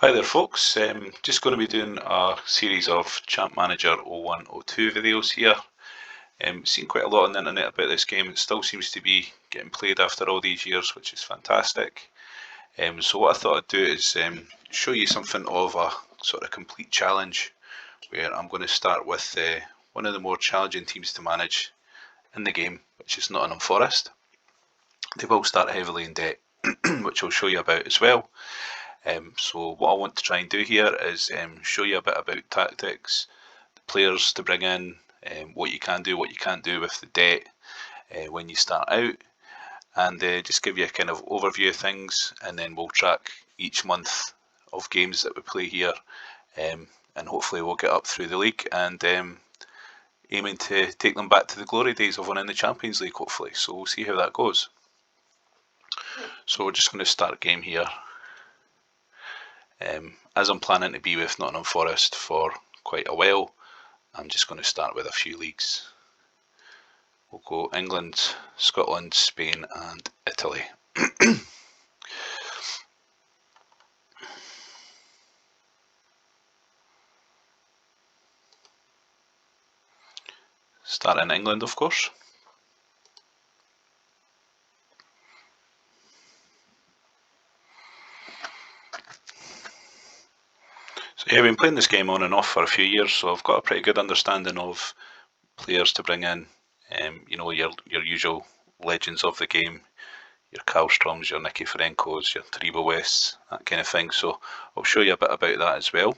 Hi there folks, just going to be doing a series of Champ Manager 0102 videos here. Seen quite a lot on the internet about this game. It still seems to be getting played after all these years, which is fantastic. So what I thought I'd do is show you something of a sort of complete challenge, where I'm going to start with one of the more challenging teams to manage in the game, which is Nottingham Forest. They will start heavily in debt, which I'll show you about as well. So what I want to try and do here is show you a bit about tactics, the players to bring in, what you can do, what you can't do with the debt when you start out, and just give you a kind of overview of things, and then we'll track each month of games that we play here, and hopefully we'll get up through the league and aiming to take them back to the glory days of winning the Champions League, hopefully. So we'll see how that goes. So we're just going to start a game here. As I'm planning to be with Nottingham Forest for quite a while, I'm just going to start with a few leagues. We'll go England, Scotland, Spain and Italy. Start in England, of course. So yeah, I've been playing this game on and off for a few years, so I've got a pretty good understanding of players to bring in. You know, your usual legends of the game, your Karlstroms, your Nicky Ferencos, your Taribo Wests, that kind of thing. So I'll show you a bit about that as well.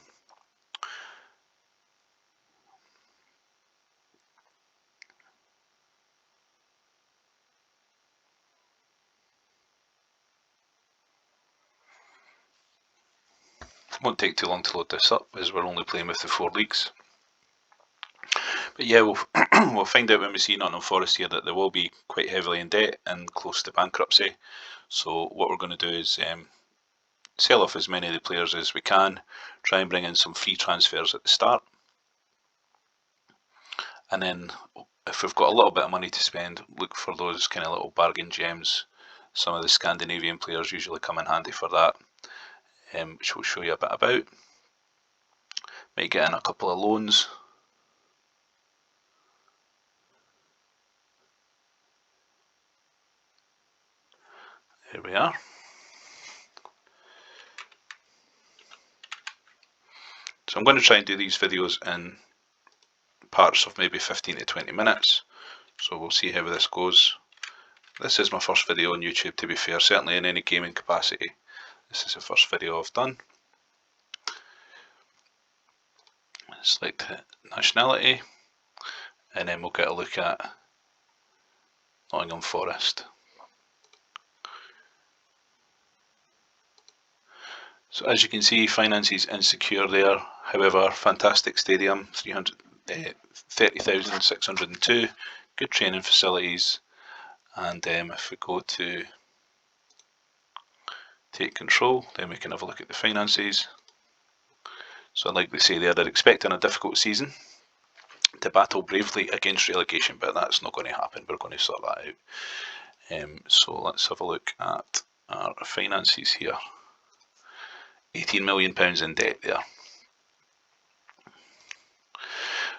It won't take too long to load this up, as we're only playing with the 4 leagues. But yeah, we'll find out when we see Nottingham Forest here that they will be quite heavily in debt and close to bankruptcy. So what we're going to do is sell off as many of the players as we can, try and bring in some free transfers at the start, and then if we've got a little bit of money to spend, look for those kind of little bargain gems. Some of the Scandinavian players usually come in handy for that, which we'll show you a bit about. Might get in a couple of loans. Here we are. So I'm going to try and do these videos in parts of maybe 15 to 20 minutes. So we'll see how this goes. This is my first video on YouTube, to be fair, certainly in any gaming capacity. This is the first video I've done. Select nationality, and then we'll get a look at Nottingham Forest. So as you can see, finances insecure there. However, fantastic stadium, 30,602, good training facilities, and if we go to take control, then we can have a look at the finances. So like they say there, they're expecting a difficult season to battle bravely against relegation, but that's not going to happen. We're going to sort that out. So let's have a look at our finances here. £18 million in debt there.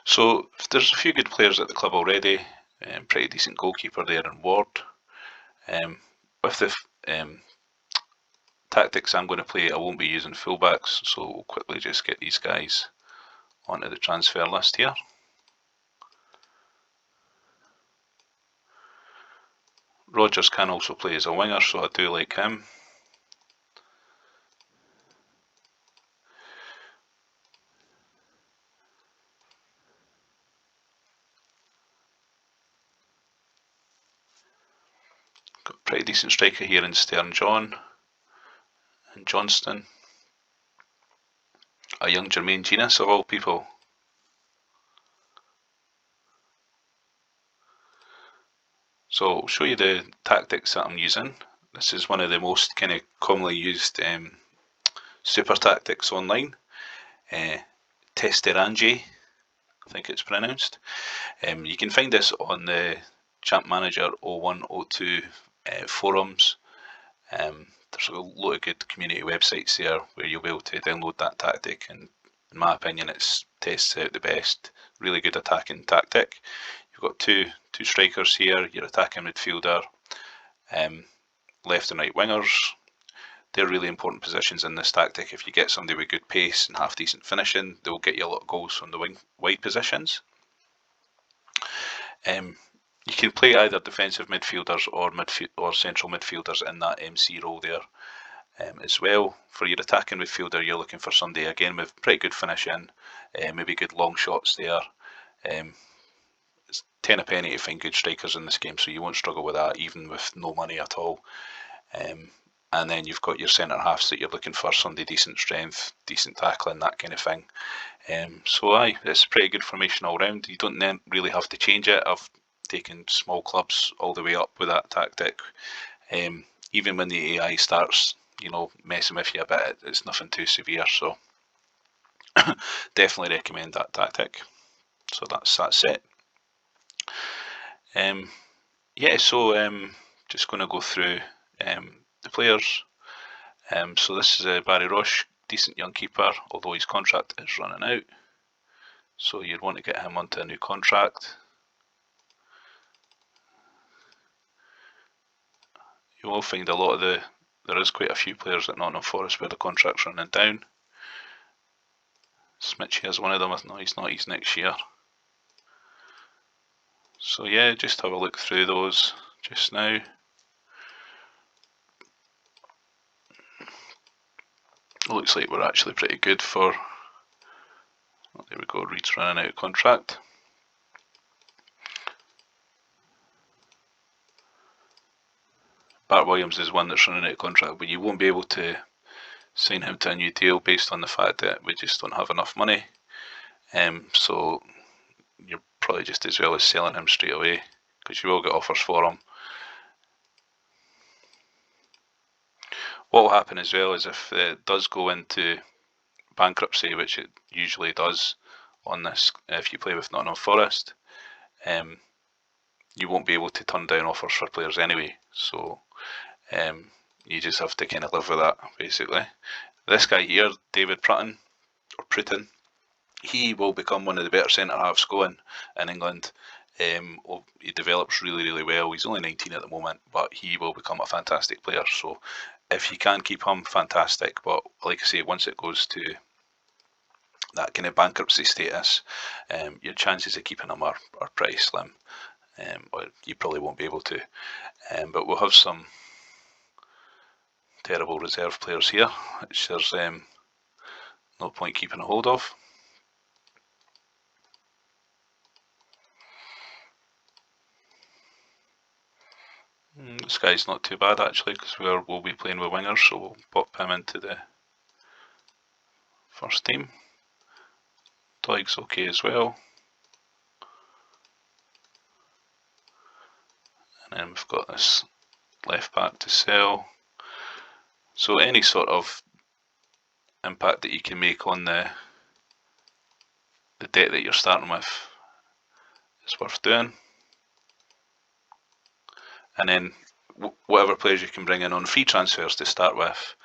So there's a few good players at the club already. Pretty decent goalkeeper there in Ward. With the tactics I'm going to play, I won't be using fullbacks, so we'll quickly just get these guys onto the transfer list here. Rodgers can also play as a winger, so I do like him. Got a pretty decent striker here in Stern John and Johnston. A young Jermaine Genius of all people. So I'll show you the tactics that I'm using. This is one of the most kind of commonly used super tactics online. Testerangi, I think it's pronounced. You can find this on the Champ Manager 0102 forums. there's a lot of good community websites there where you'll be able to download that tactic, and in my opinion it tests out the best. Really good attacking tactic. You've got two strikers here, your attacking midfielder, left and right wingers. They're really important positions in this tactic. If you get somebody with good pace and half decent finishing, they'll get you a lot of goals from the wide positions. You can play either defensive midfielders or central midfielders in that MC role there as well. For your attacking midfielder, you're looking for somebody again with pretty good finishing, maybe good long shots there. It's 10 a penny to find good strikers in this game, so you won't struggle with that even with no money at all. And then you've got your centre halves that you're looking for somebody decent strength, decent tackling, that kind of thing. So aye, it's a pretty good formation all round. You don't then really have to change it. I've taken small clubs all the way up with that tactic. Even when the AI starts, messing with you a bit, it's nothing too severe. So definitely recommend that tactic. So that's it. Just going to go through the players. So this is Barry Roche, decent young keeper, although his contract is running out. So you'd want to get him onto a new contract. You will find a lot of there is quite a few players at Nottingham Forest where the contract's running down. Smitchy is one of them. No, he's not. He's next year. So yeah, just have a look through those just now. Looks like we're actually pretty good for. Oh, there we go. Reed's running out of contract. Bart Williams is one that's running out of contract, but you won't be able to sign him to a new deal based on the fact that we just don't have enough money. So you're probably just as well as selling him straight away, because you will get offers for him. What will happen as well is if it does go into bankruptcy, which it usually does on this, if you play with Nottingham Forest, you won't be able to turn down offers for players anyway. So you just have to kind of live with that, basically. This guy here, David Prutton, he will become one of the better centre halves going in England. He develops really, really well. He's only 19 at the moment, but he will become a fantastic player. So if you can keep him, fantastic. But like I say, once it goes to that kind of bankruptcy status, your chances of keeping him are pretty slim. Or you probably won't be able to. But we'll have some terrible reserve players here, which there's no point keeping a hold of. This guy's not too bad actually, because we'll be playing with wingers, so we'll pop him into the first team. Doig's okay as well. And then we've got this left back to sell. So any sort of impact that you can make on the debt that you're starting with is worth doing. And then whatever players you can bring in on free transfers to start with,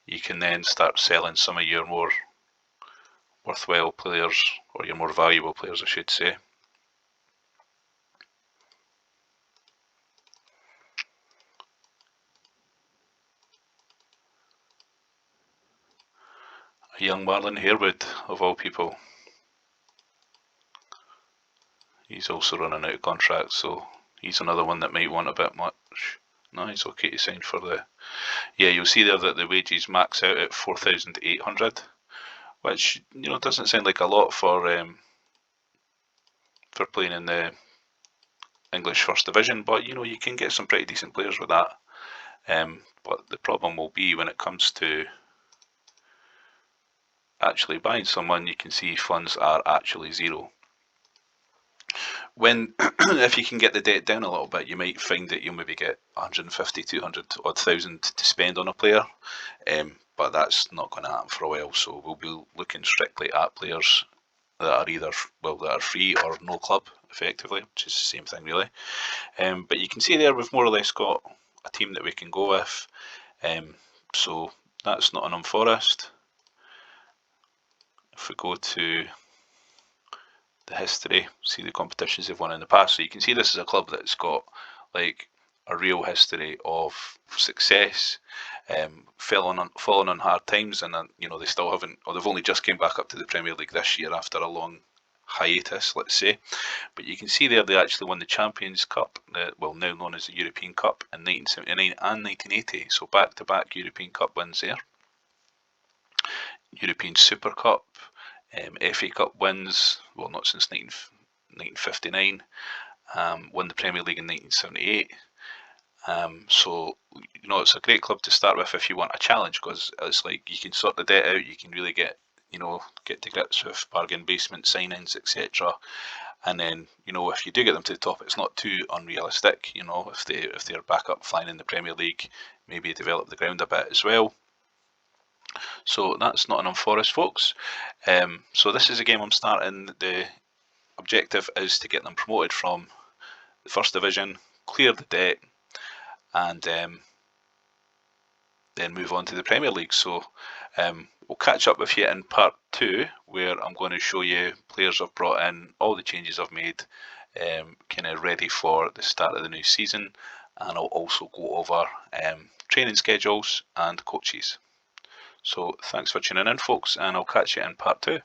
you can then start selling some of your more worthwhile players, or your more valuable players I should say. A young Marlon Harewood, of all people. He's also running out of contract, so he's another one that might want a bit much. No, he's okay to sign for the. Yeah, you'll see there that the wages max out at 4,800, which doesn't sound like a lot for playing in the English First Division, but you can get some pretty decent players with that. But the problem will be when it comes to actually buying someone, you can see funds are actually zero. If you can get the debt down a little bit, you might find that you'll maybe get 150, 200 odd thousand to spend on a player, but that's not going to happen for a while. So we'll be looking strictly at players that are either that are free or no club, effectively, which is the same thing really. But you can see there we've more or less got a team that we can go with. So that's Nottingham Forest. If we go to the history, see the competitions they've won in the past. So you can see this is a club that's got like a real history of success, falling on hard times, and you know, they still haven't, or they've only just came back up to the Premier League this year after a long hiatus, let's say. But you can see there they actually won the Champions Cup, well, now known as the European Cup, in 1979 and 1980. So back-to-back European Cup wins there. European Super Cup, FA Cup wins, well, not since 1959. Won the Premier League in 1978. So, you know, it's a great club to start with if you want a challenge, because it's like you can sort the debt out, you can really get, you know, get to grips with bargain basement signings, etc. And then, you know, if you do get them to the top, it's not too unrealistic. You know, if they're back up flying in the Premier League, maybe develop the ground a bit as well. So that's Nottingham Forest, folks. So this is a game I'm starting. The objective is to get them promoted from the First Division, clear the debt, and then move on to the Premier League. So we'll catch up with you in part 2, where I'm going to show you players I've brought in, all the changes I've made, kind of ready for the start of the new season, and I'll also go over training schedules and coaches. So thanks for tuning in, folks, and I'll catch you in part 2.